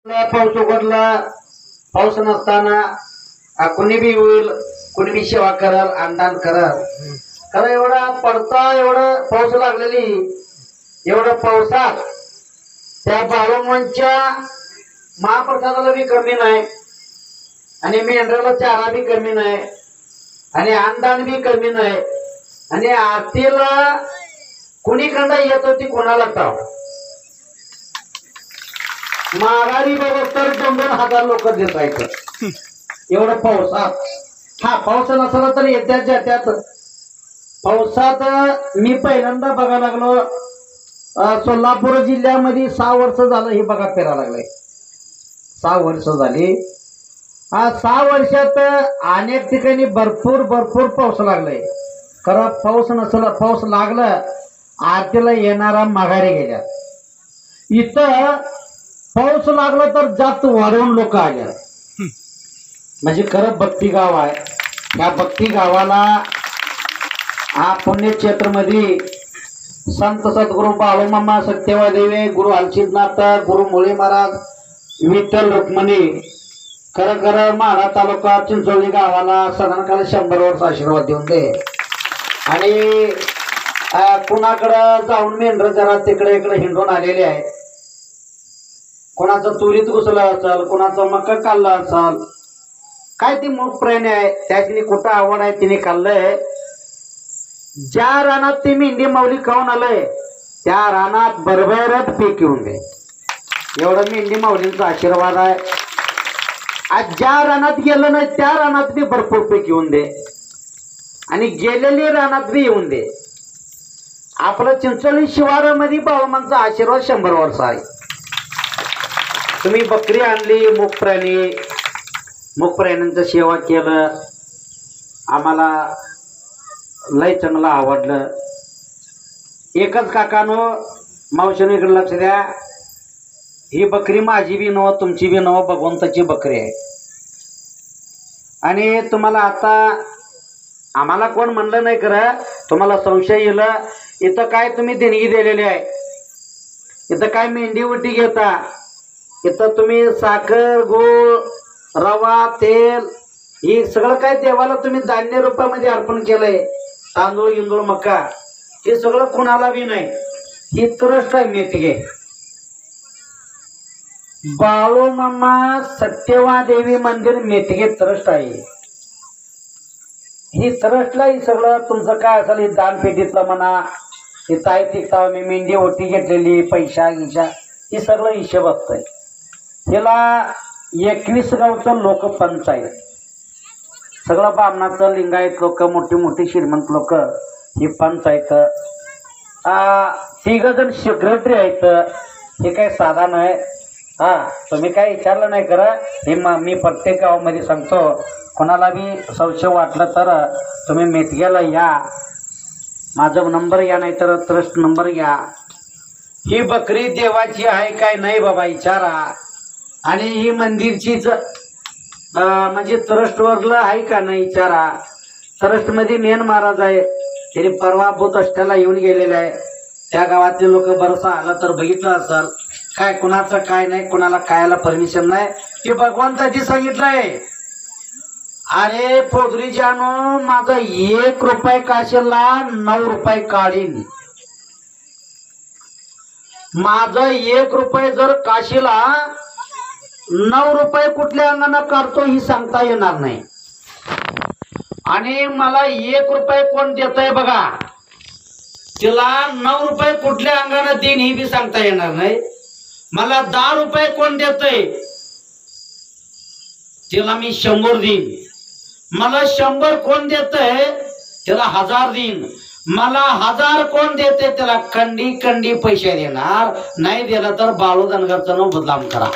पाऊस उघडला, पाऊस नसताना कुणी बी होईल, कुणी बी सेवा करल, अन्नदान करल. कारण एवढा पडता, एवढं पाऊस लागलेली, एवढं पावसात त्या बाळूमांच्या महाप्रसादाला बी कमी नाही आणि मेंढराला चारा बी कमी नाही आणि अन्नदान बी कमी नाही आणि आरतीला कुणीकडं येत होती कोणाला ठाव. माघारी बाबा तर 2,000 लोक दिसायचं एवढं पावसात. हा पाऊस नसला तर येत्यात जात्यात. पावसात मी पहिल्यांदा बघायला लागलो. सोलापूर जिल्ह्यामध्ये 6 वर्ष झालं हे बघा फिरायला लागलंय. 6 वर्ष झाली. 6 वर्षात अनेक ठिकाणी भरपूर पाऊस लागलाय. खरं पाऊस नसला, पाऊस लागलं आरतीला येणारा माघारी गेल्या. इथं पाऊस लागला तर जास्त वाढवून लोक आले. म्हणजे खरं भक्ती गाव आहे. या भक्ती गावाला पुण्यक्षेत्र मध्ये संत सद्गुरू बाळूमामा सत्यवादेवी, गुरु हलसिद्धनाथ, गुरु मुळे महाराज, विठ्ठल रुक्मिणी, खरं माढा तालुका चिंचोली गावाला सदानकाळ 100 वर्ष आशीर्वाद देऊन दे. आणि कुणाकडं जाऊन मेंढर जरा तिकडे इकडे हिंडून आलेले आहे. कोणाचं तुरीत घुसलं असेल, कोणाचं मका खाल्लं असेल, काय ती मूग प्राणी आहे त्याची कुठं आवड आहे तिने खाल्लंय. ज्या रानात ती मेंढी माऊली खाऊन आलंय त्या रानात भरभरत पीक येऊन दे. एवढं मेंढी माऊलींचा आशीर्वाद आहे. आज ज्या रानात गेलं नाही त्या रानात बी भरपूर पीक येऊन दे आणि गेलेली रानात बी येऊन दे. आपलं चिंचोली शिवारामध्ये बाळूमांचा आशीर्वाद 100 वर्ष आहे. तुम्ही बकरी आणली, मूग प्राण्यांचं सेवा केलं, आम्हाला लय चांगलं आवडलं. एकच काकानो मावशीने इकडे लक्ष द्या, ही बकरी माझी बी नव, तुमची बी नव, भगवंताची बकरी आहे. आणि तुम्हाला आता आम्हाला कोण म्हणलं नाही खरं, तुम्हाला संशय येईल. इथं काय तुम्ही देणगी दिलेली आहे, इथं काय मेंढी उटी घेता, इथं तुम्ही साखर, गूळ, रवा, तेल हे सगळं काय देवाला तुम्ही धान्य रूपामध्ये अर्पण केलंय. तांदूळ, इंदूळ, मका हे सगळं कुणाला बी नाही. ही ट्रस्ट आहे मेटगे. बाळूमामा सत्यवादेवी मंदिर मेटगे ट्रस्ट आहे. ही ट्रस्टला ही सगळं तुमचं काय असेल, हे दानपेटीतलं म्हणा, हे ताई तिकता मी मेंढी ओटी घेतलेली, पैसा गिशा, हे सगळं हिशोब असतंय. ह्याला 21 गावचं लोक पंचायत, सगळं बामणाचं, लिंगायत लोक, मोठी श्रीमंत लोक ही पंचायत. 3 जण सेक्रेटरी आहेत. हे काही साधा नाही. तुम्ही काय विचारलं नाही खरं, हे मी प्रत्येक गावामध्ये सांगतो. कोणाला बी संशय वाटलं तर तुम्ही मेटग्याला या, माझा नंबर घ्या, नाही तर ट्रस्ट नंबर घ्या. ही बकरी देवाची आहे काय नाही बाबा विचारा. आणि ही मंदिरचीच म्हणजे ट्रस्टवरलं आहे का नाही विचारा. ट्रस्टमध्ये मेन महाराज आहे, त्यांनी परवा भूत अष्टाला येऊन गेलेले आहे. त्या गावातले लोक बरंच आलं तर बघितलं असेल. काय कुणाचं काय नाही, कुणाला कायला परमिशन नाही, ते भगवंताची सांगितलंय. अरे पोदरी जानो, माझा 1 रुपये काशीला 9 रुपये काढीन. माझं 1 रुपये जर काशीला 9 रुपये कुठल्या अंगानं काढतो ही सांगता येणार नाही. आणि मला 1 रुपये कोण देतय बघा, तिला 9 रुपये कुठल्या अंगानं देईन ही बी सांगता येणार नाही. मला 10 रुपये कोण देतय तिला मी 100 देईन. मला 100 कोण देतय त्याला 1000 देईन. मला 1000 कोण देते त्याला कंडी पैसे देणार. नाही दिला तर बाळू धनगरचं नाव बदनाम करा.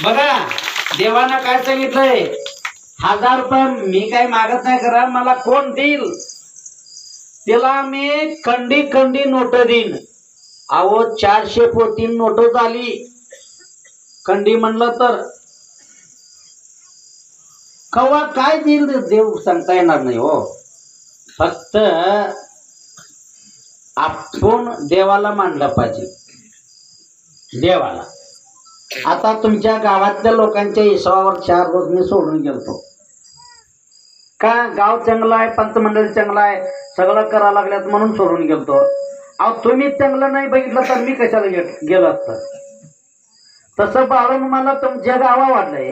बघा देवानं काय सांगितलंय, 1000 रुपये मी काय मागत नाही करा, मला कोण देईल त्याला मी कंडी नोट देईन. अहो 400 पोती नोट झाली कंडी म्हणलं तर कवा काय देईल देव सांगता येणार नाही हो. फक्त आपण देवाला मानलं पाहिजे. देवाला आता तुमच्या गावातल्या लोकांच्या हिशोबावर 4 रोज मी सोडून गेलतो का गाव चांगलं आहे, पंचमंडळ चांगलं आहे, सगळं करा लागल्यात म्हणून सोडून गेलतो. अहो तुम्ही चांगलं नाही बघितलं तर मी कशाला गेलो असतं. तसं बाळून मला तुमच्या गावा वाटलंय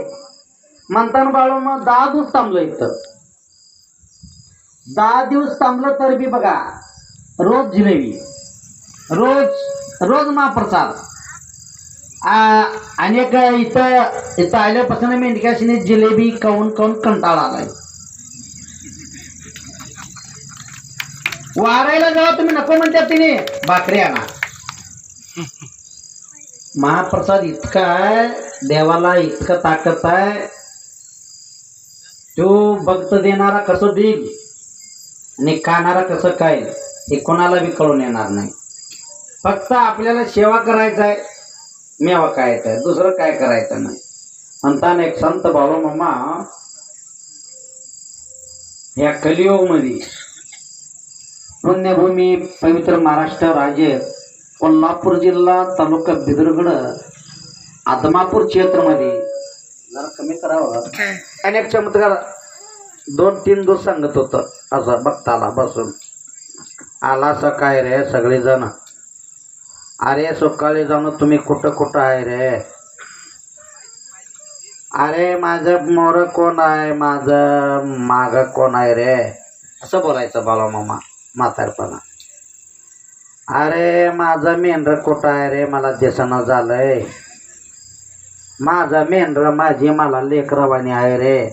म्हणताना बाळून 10 दिवस थांबलो इथं. 10 दिवस थांबलं तर बी बघा रोज जिलेबी, रोज महाप्रसाद. आणि एक इथं आल्यापासून मेंढक्याशीने जिलेबी खाऊन कंटाळा आलाय. वारायला जावा तुम्ही नको म्हणतात तिने भाकरी आणा. महाप्रसाद इतका आहे देवाला, इतकं ताकद आहे. तो भक्त देणारा कसं देईल आणि खाणारा कसं काय हे कोणाला बी कळून येणार नाही. फक्त आपल्याला सेवा करायचं आहे, मेवा खायचा आहे, दुसरं काय करायचं नाही. म्हणताना एक संत बाळूमामा या कलियुगमध्ये पुण्यभूमी पवित्र महाराष्ट्र राज्य कोल्हापूर जिल्हा तालुका बिदरगड आदमापूर क्षेत्रमध्ये जरा कमी करावं अनेक चमत्कार 2-3 दिवस सांगत होत. असं भक्ताला बसून आला सकाळी रे सगळेजण, अरे सकाळी जाऊन तुम्ही कुठं आहे रे, अरे माझं मोर कोण आहे, माझं माग कोण आहे रे, असं बोलायचं बाळूमामा म्हातारपणा. अरे माझं मेंढर कुठं आहे रे, मला दिसणं झालंय, माझं मेंढर माझी मला लेकरवाणी आहे रे,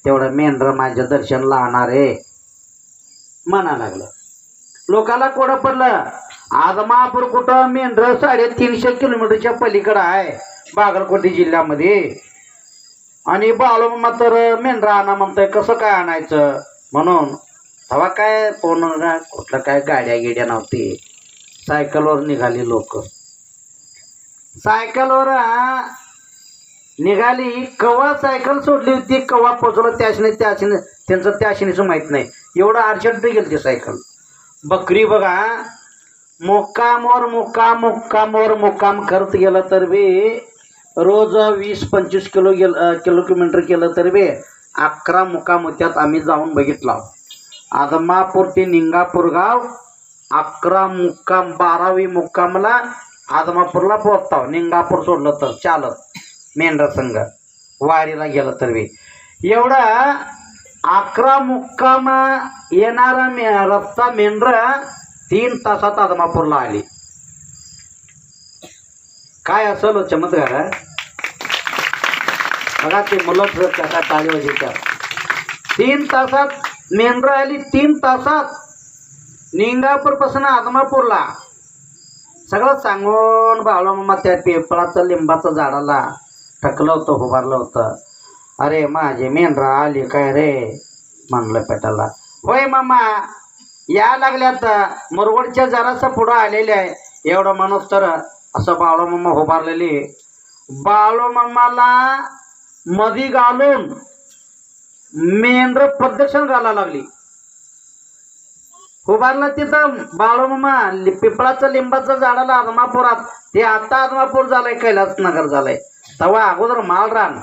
तेवढं मेंढर माझं दर्शन लावणार रे म्हणा लागलं. लोकाला कोडं पडलं आदमापूर कुठं, मेंढर 350 किलोमीटरच्या पलीकडं आहे बागलकोटे जिल्ह्यामध्ये. आणि बाळूमामा तर मेंढरा आणा म्हणतोय, कसं काय आणायचं म्हणून. तेव्हा काय कोण कुठलं काय गाड्या गिड्या नव्हती, सायकलवर निघाली लोक. सायकलवर निघाली, कवा सायकल सोडली होती कवा पोचलं त्याशीने त्यांचं त्याशीनेच माहीत नाही. एवढं अर्जंट गेली ती सायकल. बकरी बघा मुक्कामवर मुक्काम करत गेलं तर बी रोज 20-25 किलोमीटर केलं तर बी 11 मुक्काम होत्यात. आम्ही जाऊन बघितला आदमापूर ते निंगापूर गाव 11 मुक्काम. 12वी मुक्कामला आदमापूरला पोहोचतो. निंगापूर सोडलं तर चालत मेंढरा संघ वारीला गेलं तर बी एवढा 11 मुक्काम येणारा रस्ता मेंढरा 3 तासात आदमापूरला आली. काय असेल चमत्कार आहे बघा. ते मुलं त्या टाळी वाजवतात. 3 तासात मेंढरा आली. 3 तासात निंगापूर पासून आदमापूरला सगळं सांगून बाळूमामा त्या पेपळाचं लिंबाचं झाडाला टकलं होतं, उभारलं होतं. अरे माझे मेंढरा आली काय रे म्हणलं पेटाला. होय मामा या लागल्यात, मुरवडच्या जरासं पुढं आलेले आहे. एवढं माणूस तर असं बाळूमामा उभारलेली. बाळूमामाला मधी घालून मेंढर प्रदक्षिण घालायला लागली. उभारला तिथं बाळूमामा पिपळाचं लिंबाचं झाडाला आदमापुरात. ते आता आदमापूर झालंय, कैलासनगर झालंय. तेव्हा अगोदर माल रान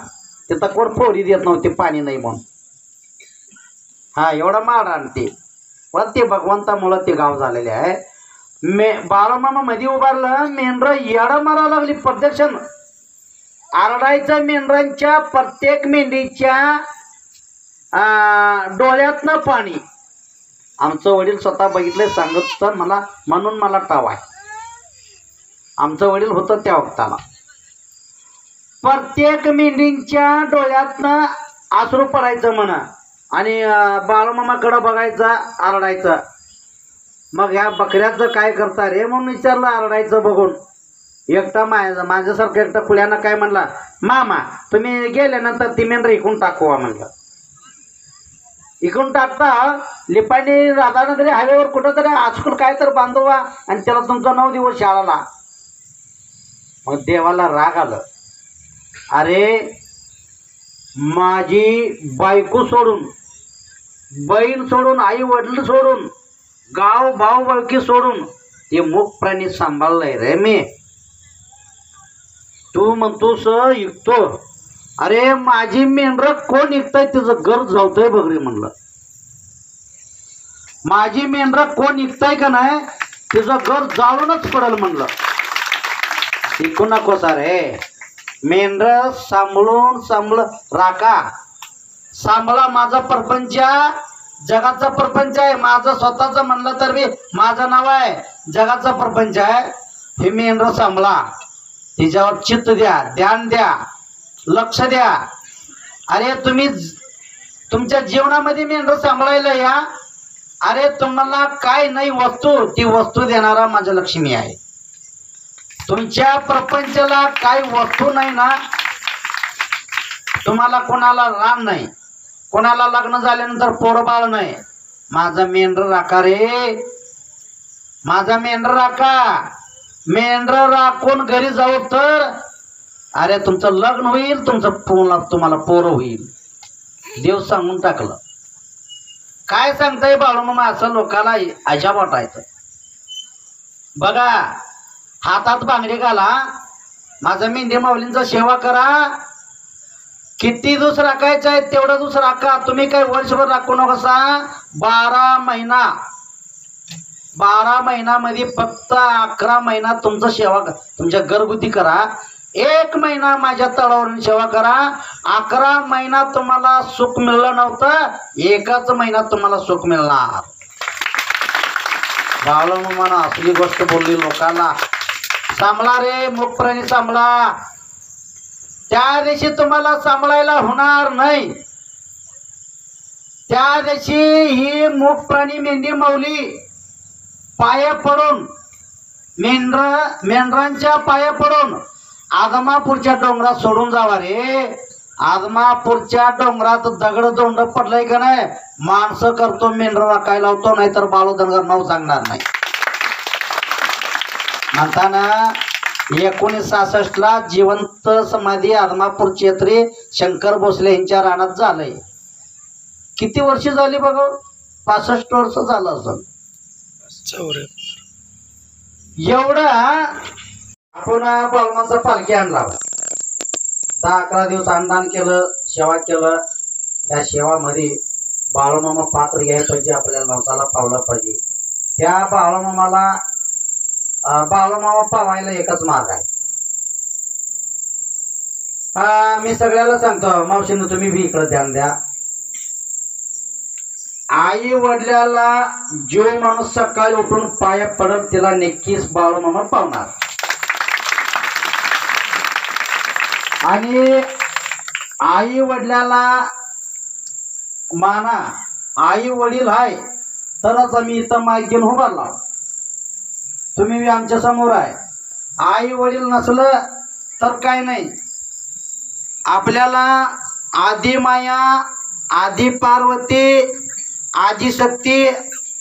तिथं कोण फोडी देत नव्हती, पाणी नाही म्हणून. हा एवढा माल रान ते भगवंतामुळं ते गाव झालेले आहे. बाळूमामा मध्ये उभारलं, मेंढर येडा मारा लागली प्रदक्षिण. आरडायचं मेंढरांच्या प्रत्येक मेंढीच्या डोळ्यातनं पाणी. आमचं वडील स्वतः बघितले सांगत तर मला, म्हणून मला टाव आहे. आमचं वडील होतं त्या वक्ताला. प्रत्येक मेंढींच्या डोळ्यातनं आसरू पडायचं म्हणा. आणि बाळूमामाकडं बघायचा, आरडायचं. मग ह्या बकऱ्याचं काय करता रे म्हणून विचारलं. आरडायचं बघून एकटा माझ्यासारखं एकटा खुल्यानं काय म्हणला, मामा तुम्ही गेल्यानंतर ती मेंढर इकून टाकवा म्हणलं. इकडून टाकता लिपाणी राधानगरी हायवेवर कुठं तरी हायस्कूल काय तर बांधवा आणि त्याला तुमचा 9 दिवस शाळाला. मग देवाला राग आलं. अरे माझी बायको सोडून, बहीण सोडून, आई वडील सोडून, गाव भाऊ बळकी सोडून ते मूक प्राणी सांभाळलंय रे मी. तू म्हणतोस ऐकतो. अरे माझी मेंढर कोण ऐकताय तिचं घर जावतंय बघ रे म्हणलं. माझी मेंढर कोण ऐकताय का नाही तिचं घर जाळूनच पडल म्हणलं. ऐकू नको रे. मेंढर सांभाळून राखा. सांभाळा. माझा परपंच जगाचा परपंच आहे. माझं स्वतःच म्हणलं तर मी माझं नाव आहे जगाचा परपंच आहे. हे मेंढर सांभाळा. तिच्यावर चित्त द्या, ध्यान द्या, लक्ष द्या. अरे तुम्ही तुमच्या जीवनामध्ये मेंढर सांभाळायला या. अरे तुम्हाला काय नाही वस्तू, ती वस्तू देणारा माझा लक्ष्मी आहे. तुमच्या प्रपंचाला काही वस्तू नाही ना, तुम्हाला कोणाला रान नाही, कोणाला लग्न झाल्यानंतर पोरं बाळ नाही. माझा मेंढर राखा रे. माझा मेंढर राखा. मेंढर राखून घरी जाऊ तर अरे तुमचं लग्न होईल, तुम्हाला पोरं होईल. देव सांगून टाकलं. काय सांगताय बाळू मामा असं लोकाला अजाब वाटायचं. बघा हातात बांगडी घाला. माझा मेंढी माऊलींचा सेवा करा. किती दिवस राखायचं आहे तेवढं दिवस राखा. तुम्ही काही वर्षभर राखू नका. 12 महिन्यामध्ये फक्त 11 महिना तुमचं सेवा तुमच्या घरगुती करा. 1 महिना माझ्या तळावरून सेवा करा. 11 महिना तुम्हाला सुख मिळलं नव्हतं, 1च महिना तुम्हाला सुख मिळणार. बाळूमामानं असली गोष्ट बोलली लोकांना. सांभाळा रे मूक प्राणी सांभाळा. त्या दिवशी तुम्हाला सांभाळायला होणार नाही. त्या दिवशी ही मूक प्राणी मेंढी माऊली पाया पडून मेंढरांच्या पाया पडून आदमापूरच्या डोंगरात सोडून जावा रे. आदमापूरच्या डोंगरात दगड दोंड पडलाय का नाही, माणसं करतो मेंढर राखायला होतो, नाहीतर बाळू धनगर नाव सांगणार नाही. म्हणताना 1966 ला जिवंत समाधी आदमापूर क्षेत्री शंकर भोसले यांच्या रानात झालंय. किती वर्ष झाली बघा? 65 वर्ष झालं असेल. एवढं आपण बाळूमाचा पालखी आणला. 10-11 दिवस अन्नदान केलं, सेवा केलं. त्या सेवामध्ये बाळूमामा पात्र घ्यायला पाहिजे, आपल्याला नवसाला पावलं पाहिजे. त्या बाळूमामाला बाळूमामा पावायला एकच मार्ग आहे. मी सगळ्याला सांगतो, मावशीनं तुम्ही बी इकडे ध्यान द्या. आई वडिलाला जो माणूस सकाळी उठून पाया पडत तिला नक्कीच बाळूमामा पावणार. आणि आई वडिलाला माना. आई वडील आहे तरच आम्ही इथं माईक घेऊन उभारला. तुम्ही बी आमच्या समोर आहे. आई वडील नसलं तर काय नाही. आपल्याला आदी माया, आदी पार्वती, आदिशक्ती,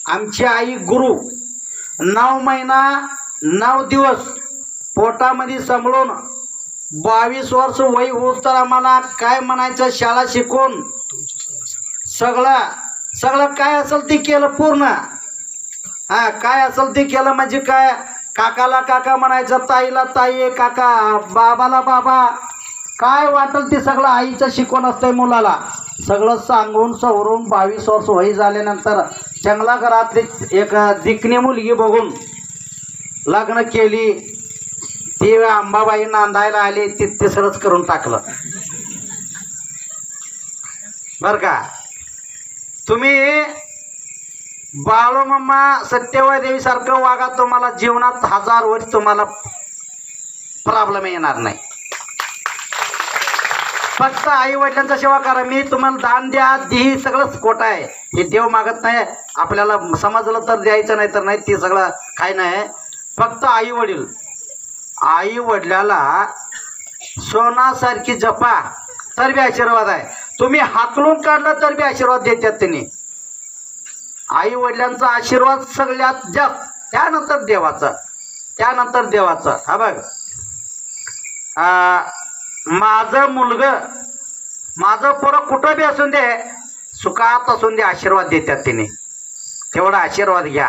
आमची आई गुरु 9 महिना 9 दिवस पोटामध्ये सांभाळून 22 वर्ष वय होत तर आम्हाला काय म्हणायचं शाळा शिकून सगळं काय असेल ते केलं पूर्ण. काय असेल ते केलं म्हणजे काय, काकाला काका म्हणायचं, ताईला ताई, काका बाबाला बाबा, काय वाटेल ते सगळं आईचं शिकवण असतंय मुलाला. सगळं सांगून सवरून 22 वर्ष वय झाल्यानंतर चांगला घरातली एक दिकणी मुलगी बघून लग्न केली. ती अंबाबाई नांदायला आली, ती तिसरंच करून टाकलं बर का. तुम्ही बाळूमामा सत्यवादेवी सारखं वागा, तुम्हाला जीवनात 1000 वर्ष तुम्हाला प्रॉब्लेम येणार नाही. फक्त आई वडिलांचा सेवा करा. मी तुम्हाला दान द्या देही सगळंच खोट आहे. हे देव मागत नाही. आपल्याला समजलं तर द्यायचं, नाही तर नाही. ते सगळं काय नाही. फक्त आई वडील, आई वडिलाला सोनासारखी जपा तर बी आशीर्वाद आहे. तुम्ही हाकलून काढलं तर बी आशीर्वाद देतात त्यांनी. आई वडिलांचा आशीर्वाद सगळ्यात जास्त, त्यानंतर देवाचं. हा बघ, माझं मुलगं, माझं पोरं कुठं बी असून दे, सुखात असून दे, आशीर्वाद देतात त्यांनी. तेवढा आशीर्वाद घ्या.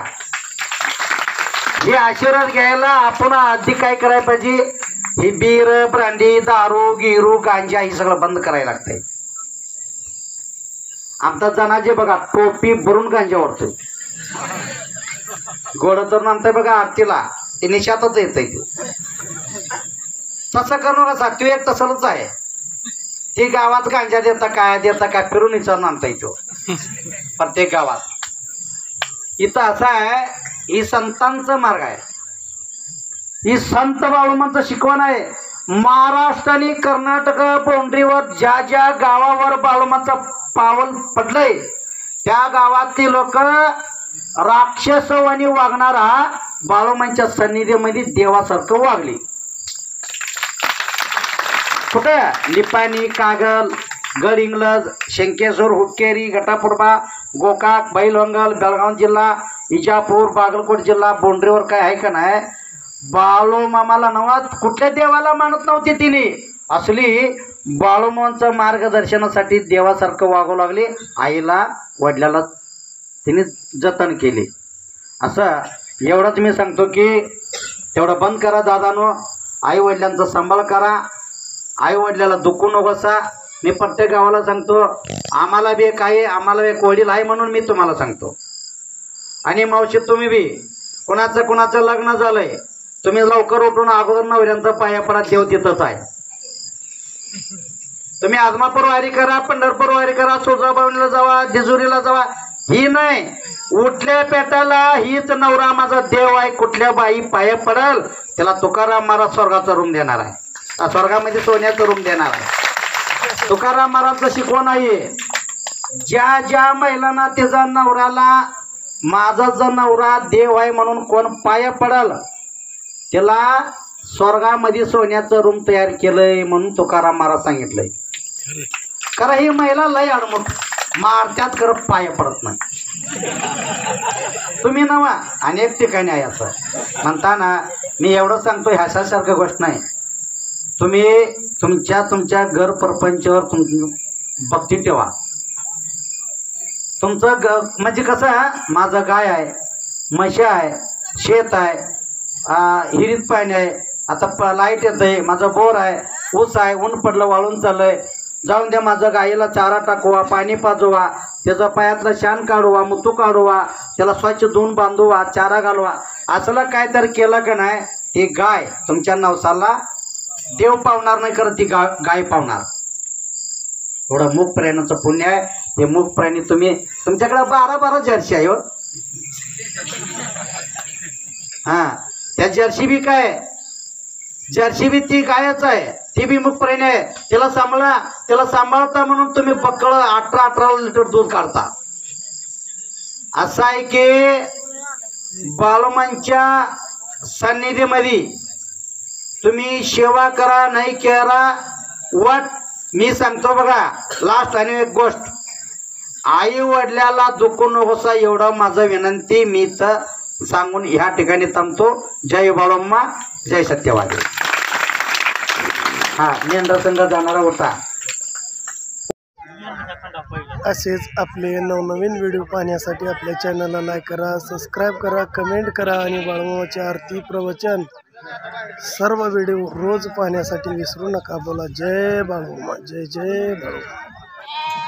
हे आशीर्वाद घ्यायला आपण आधी काय करायला पाहिजे, ही बीर ब्रांडी दारू गिरू गांजा ही सगळं बंद करायला लागतंय. आमचा जनाजे बघा टोपी भरून गांजा ओढतोय, गोड तर आणतंय बघा आरतीला, ते निशातच येतंय. तसं करू नका, तो एक तसलच आहे. ती गावात गांजा देता काय फिरून विचारून आणता येतो प्रत्येक गावात. इथं असं आहे, ही संतांचा मार्ग आहे, ही संत बाळूमांचं शिकवण आहे. महाराष्ट्र आणि कर्नाटक बाउंड्रीवर ज्या ज्या गावावर बाळूमांचं पावल पडलंय त्या गावातील लोक राक्षसवाणी वागणारा बाळूमांच्या सन्निधीमध्ये देवासारखं वागली. कुठे लिपाणी, कागल, गडहिंग्लज, शंकेश्वर, हुक्केरी, गटापुरबा, गोकाक, बैलवंगल, बेळगाव जिल्हा, इजापूर, बागलकोट जिल्हा बाउंड्रीवर काय आहे का नाही, बाळूमामाला नवाज कुठल्या देवाला मानत नव्हती तिने. असली बाळूमामांचं मार्गदर्शनासाठी देवासारखं वागू लागली. आईला वडिलाला तिने जतन केले. असं एवढंच मी सांगतो की तेवढं बंद करा दादानो, आई वडिलांचा सांभाळ करा, आई वडिलाला दुखू नकोसा. मी प्रत्येक गावाला सांगतो, आम्हाला बी काय, आम्हाला एक वडील आहे म्हणून मी तुम्हाला सांगतो. आणि मावशी तुम्ही बी कुणाचं लग्न झालंय, तुम्ही लवकर उठून अगोदर नवऱ्यांचा पाया पडा, देव तिथंच आहे. तुम्ही आदमापूर वारी करा, पंढरपूर वारी करा, तुळजाभवानीला जावा, जेजुरीला जावा, ही नाही, उठल्या पेटाला हीच नवरा माझा देव आहे. कुठल्या बाई पाया पडल त्याला तुकाराम महाराज स्वर्गाचा रूम देणार आहे, स्वर्गामध्ये सोन्याचा रूम देणार आहे. तुकाराम महाराजचं शिकवण आहे, ज्या ज्या महिलांना त्याचा नवऱ्याला माझा जर नवरा देव आहे म्हणून कोण पाया पडल त्याला स्वर्गामध्ये सोन्याचं रूम तयार केलंय म्हणून तुकाराम महाराज सांगितलंय. कारण ही महिला लय अडमट मारत्यात, करत पाया पडत नाही. तुम्ही नवा अनेक ठिकाणी आहे असं म्हणताना मी एवढं सांगतो, ह्यासारखं गोष्ट नाही. तुम्ही तुमच्या घर परपंचावर भक्ती ठेवा. तुमचं म्हणजे कसं, माझं गाय आहे, म्हशी आहे, शेत आहे, हिरीत पाणी आहे, आता लाईट येत आहे, माझं बोर आहे, ऊस आहे, ऊन पडलं वाळून चाललंय, जाऊन द्या, माझं गाईला चारा टाकवा, पाणी पाजवा, त्याचा पायातला शान काढवा, मुतू काढवा, त्याला स्वच्छ धुवून बांधवा, चारा घालवा. असलं काय तर केलं का नाही, ती गाय तुमच्या नवसाला देव पावणार नाही, करत ती गाय पावणार. थोडं मूग प्राण्याचं पुण्य आहे. ते मूग प्राणी तुम्ही तुमच्याकडे 12 जर्सी आहे हो. हा, त्या जर्सी बी काय, जर्सी बी ती गायच आहे, ती बी मूग प्राणी आहे. त्याला सांभाळता म्हणून तुम्ही पक्कळ 18 लिटर दूध काढता. असं आहे की बाळूमांच्या सन्निधीमध्ये तुम्ही सेवा करा, नाही करा वाट. मी सांगतो बघा, लास्ट आणि एक गोष्ट, आई वडिलाला दुखू नकोसा एवढं माझं विनंती मी तर सांगून ह्या ठिकाणी थांबतो. जय बाळूमामा, जय सत्यवादी. हा, मेंढरा संघ जाणारा होता. असेच आपले नवनवीन व्हिडिओ पाहण्यासाठी आपल्या चॅनलला लाईक करा, सबस्क्राईब करा, कमेंट करा आणि बाळूमामाची आरती प्रवचन सर्व व्हिडिओ रोज पाहण्यासाठी विसरू नका. बोला जय बाळूमामा, जय जय बाळूमामा.